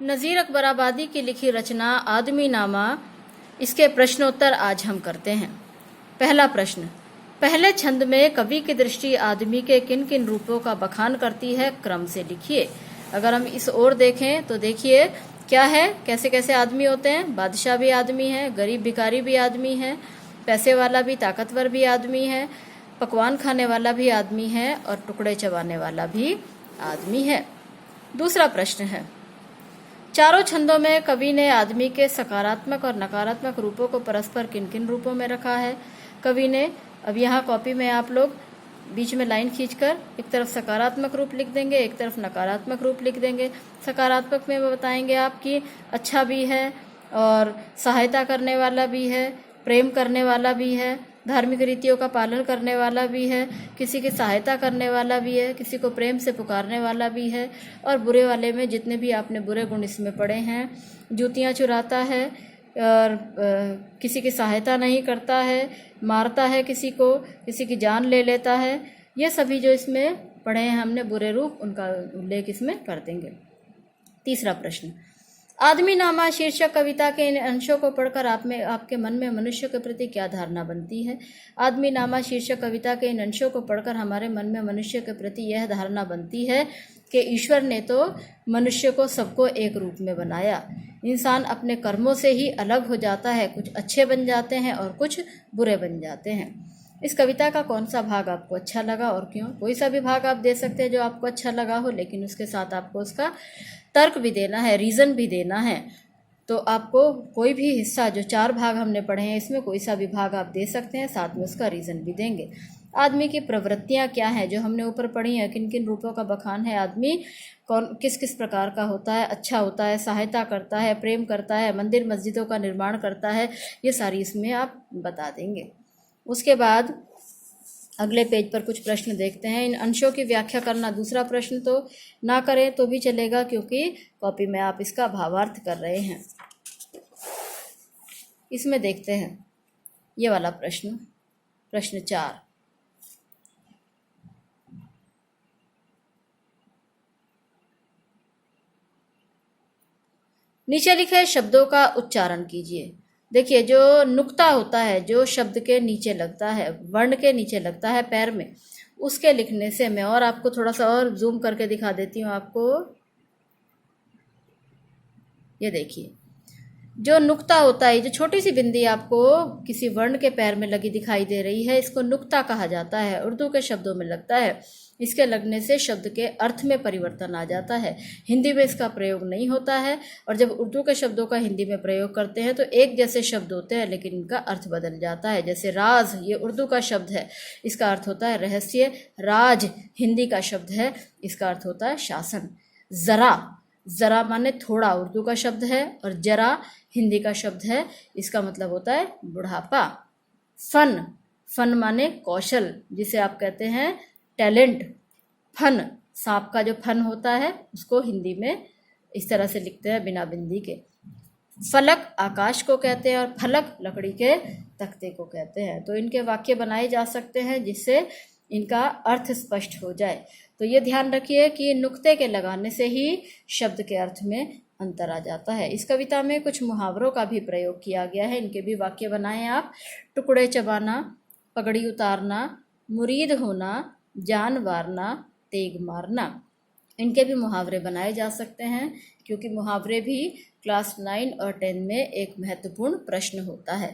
नज़ीर अकबराबादी की लिखी रचना आदमी नामा, इसके प्रश्नोत्तर आज हम करते हैं। पहला प्रश्न, पहले छंद में कवि की दृष्टि आदमी के किन किन रूपों का बखान करती है, क्रम से लिखिए। अगर हम इस ओर देखें तो देखिए क्या है, कैसे कैसे आदमी होते हैं। बादशाह भी आदमी है, गरीब भिखारी भी आदमी है, पैसे वाला भी ताकतवर भी आदमी है, पकवान खाने वाला भी आदमी है और टुकड़े चबाने वाला भी आदमी है। दूसरा प्रश्न है, चारों छंदों में कवि ने आदमी के सकारात्मक और नकारात्मक रूपों को परस्पर किन किन रूपों में रखा है कवि ने। अब यहाँ कॉपी में आप लोग बीच में लाइन खींचकर एक तरफ सकारात्मक रूप लिख देंगे, एक तरफ नकारात्मक रूप लिख देंगे। सकारात्मक में बताएंगे आप कि अच्छा भी है और सहायता करने वाला भी है, प्रेम करने वाला भी है, धार्मिक रीतियों का पालन करने वाला भी है, किसी की सहायता करने वाला भी है, किसी को प्रेम से पुकारने वाला भी है। और बुरे वाले में जितने भी आपने बुरे गुण इसमें पढ़े हैं, जूतियाँ चुराता है और किसी की सहायता नहीं करता है, मारता है किसी को, किसी की जान ले लेता है, ये सभी जो इसमें पढ़े हैं हमने बुरे रूप, उनका उल्लेख इसमें कर देंगे। तीसरा प्रश्न, आदमी नामा शीर्षक कविता के इन अंशों को पढ़कर आपके मन में मनुष्य के प्रति क्या धारणा बनती है। आदमी नामा शीर्षक कविता के इन अंशों को पढ़कर हमारे मन में मनुष्य के प्रति यह धारणा बनती है कि ईश्वर ने तो मनुष्य को सबको एक रूप में बनाया। इंसान अपने कर्मों से ही अलग हो जाता है, कुछ अच्छे बन जाते हैं और कुछ बुरे बन जाते हैं। इस कविता का कौन सा भाग आपको अच्छा लगा और क्यों। कोई सा भी भाग आप दे सकते हैं जो आपको अच्छा लगा हो, लेकिन उसके साथ आपको उसका तर्क भी देना है, रीज़न भी देना है। तो आपको कोई भी हिस्सा, जो 4 भाग हमने पढ़े हैं इसमें कोई सा भी भाग आप दे सकते हैं, साथ में उसका रीज़न भी देंगे। आदमी की प्रवृत्तियां क्या हैं जो हमने ऊपर पढ़ी हैं, किन किन रूपों का बखान है। आदमी कौन किस किस प्रकार का होता है, अच्छा होता है, सहायता करता है, प्रेम करता है, मंदिर मस्जिदों का निर्माण करता है, ये सारी इसमें आप बता देंगे। उसके बाद अगले पेज पर कुछ प्रश्न देखते हैं। इन अंशों की व्याख्या करना, दूसरा प्रश्न तो ना करें तो भी चलेगा क्योंकि कॉपी में आप इसका भावार्थ कर रहे हैं। इसमें देखते हैं ये वाला प्रश्न, प्रश्न 4। नीचे लिखे शब्दों का उच्चारण कीजिए। देखिए, जो नुक्ता होता है, जो शब्द के नीचे लगता है, वर्ण के नीचे लगता है पैर में, उसके लिखने से मैं और आपको थोड़ा सा और जूम करके दिखा देती हूँ आपको। ये देखिए, जो नुक्ता होता है, जो छोटी सी बिंदी आपको किसी वर्ण के पैर में लगी दिखाई दे रही है, इसको नुक्ता कहा जाता है। उर्दू के शब्दों में लगता है। इसके लगने से शब्द के अर्थ में परिवर्तन आ जाता है। हिंदी में इसका प्रयोग नहीं होता है, और जब उर्दू के शब्दों का हिंदी में प्रयोग करते हैं तो एक जैसे शब्द होते हैं लेकिन इनका अर्थ बदल जाता है। जैसे राज, ये उर्दू का शब्द है, इसका अर्थ होता है रहस्य। राज हिंदी का शब्द है, इसका अर्थ होता है शासन। जरा, जरा माने थोड़ा, उर्दू का शब्द है, और जरा हिंदी का शब्द है, इसका मतलब होता है बुढ़ापा। फन, फन माने कौशल, जिसे आप कहते हैं टैलेंट। फन, सांप का जो फन होता है उसको हिंदी में इस तरह से लिखते हैं बिना बिंदी के। फलक आकाश को कहते हैं और फलक लकड़ी के तख्ते को कहते हैं। तो इनके वाक्य बनाए जा सकते हैं जिससे इनका अर्थ स्पष्ट हो जाए। तो ये ध्यान रखिए कि नुक्ते के लगाने से ही शब्द के अर्थ में अंतर आ जाता है। इस कविता में कुछ मुहावरों का भी प्रयोग किया गया है, इनके भी वाक्य बनाएं आप। टुकड़े चबाना, पगड़ी उतारना, मुरीद होना, जान वारना, तेग मारना, इनके भी मुहावरे बनाए जा सकते हैं, क्योंकि मुहावरे भी क्लास 9 और 10 में एक महत्वपूर्ण प्रश्न होता है।